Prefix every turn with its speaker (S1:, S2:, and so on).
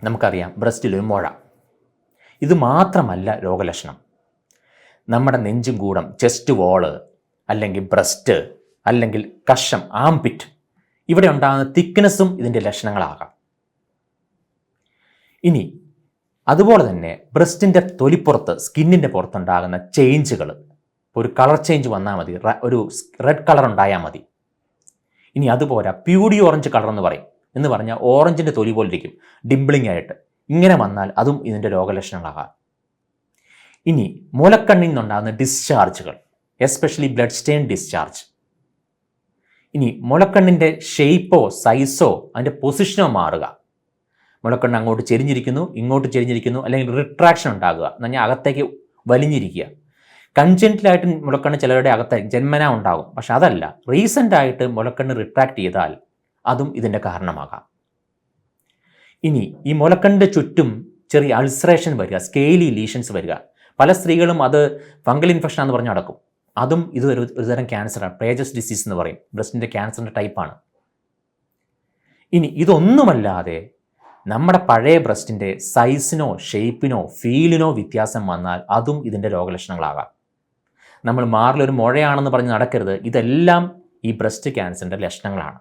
S1: നമുക്കറിയാം ബ്രസ്റ്റിലൊരു മുഴ. ഇത് മാത്രമല്ല രോഗലക്ഷണം. നമ്മുടെ നെഞ്ചും കൂടം, ചെസ്റ്റ് വോള്, അല്ലെങ്കിൽ ബ്രസ്റ്റ്, അല്ലെങ്കിൽ കഷം, ആംപിറ്റ്, ഇവിടെ ഉണ്ടാകുന്ന തിക്നെസ്സും ഇതിൻ്റെ ലക്ഷണങ്ങളാകാം. ഇനി അതുപോലെ തന്നെ ബ്രസ്റ്റിൻ്റെ തൊലിപ്പുറത്ത്, സ്കിന്നിൻ്റെ പുറത്തുണ്ടാകുന്ന ചേഞ്ചുകൾ, ഒരു കളർ ചേഞ്ച് വന്നാൽ മതി, ഒരു റെഡ് കളർ ഉണ്ടായാൽ മതി. ഇനി അതുപോലെ പ്യൂഡി ഓറഞ്ച് കളർ എന്ന് പറഞ്ഞാൽ ഓറഞ്ചിൻ്റെ തൊലി പോലെ ഇരിക്കും, ഡിംപിളിംഗ് ആയിട്ട്. ഇങ്ങനെ വന്നാൽ അതും ഇതിൻ്റെ രോഗലക്ഷണങ്ങളാകാം. ഇനി മുലക്കണ്ണിൽ നിന്നുണ്ടാകുന്ന ഡിസ്ചാർജുകൾ, എസ്പെഷ്യലി ബ്ലഡ് സ്റ്റെയിൻ ഡിസ്ചാർജ്. ഇനി മുലക്കണ്ണിൻ്റെ ഷേപ്പോ സൈസോ അതിൻ്റെ പൊസിഷനോ മാറുക. മുലക്കണ്ണ് അങ്ങോട്ട് ചെരിഞ്ഞിരിക്കുന്നു, ഇങ്ങോട്ട് ചെരിഞ്ഞിരിക്കുന്നു, അല്ലെങ്കിൽ റിട്രാക്ഷൻ ഉണ്ടാകുക എന്ന് പറഞ്ഞാൽ അകത്തേക്ക് വലിഞ്ഞിരിക്കുക. കൺജെൻറ്റലായിട്ട് മുലക്കണ്ണ് ചിലരുടെ അകത്തായിരിക്കും, ജന്മന ഉണ്ടാകും. പക്ഷെ അതല്ല, റീസെൻ്റായിട്ട് മുലക്കണ്ണ് റിട്രാക്ട് ചെയ്താൽ അതും ഇതിൻ്റെ കാരണമാകാം. ഇനി ഈ മുലക്കണ്ണിൻ്റെ ചുറ്റും ചെറിയ അൾസറേഷൻ വരിക, സ്കെയിലി ലീഷൻസ് വരിക. പല സ്ത്രീകളും അത് ഫംഗൽ ഇൻഫെക്ഷൻ എന്ന് പറഞ്ഞ് നടക്കും. അതും ഇത് ഒരുതരം ക്യാൻസറാണ്, പേജസ് ഡിസീസ് എന്ന് പറയും. ബ്രസ്റ്റിൻ്റെ ക്യാൻസറിൻ്റെ ടൈപ്പാണ്. ഇനി ഇതൊന്നുമല്ലാതെ നമ്മുടെ പഴയ ബ്രസ്റ്റിൻ്റെ സൈസിനോ ഷേപ്പിനോ ഫീലിനോ വ്യത്യാസം വന്നാൽ അതും ഇതിൻ്റെ രോഗലക്ഷണങ്ങളാകാം. നമ്മൾ മാറിലൊരു മുഴയാണെന്ന് പറഞ്ഞ് നടക്കരുത്. ഇതെല്ലാം ഈ ബ്രസ്റ്റ് ക്യാൻസറിൻ്റെ ലക്ഷണങ്ങളാണ്.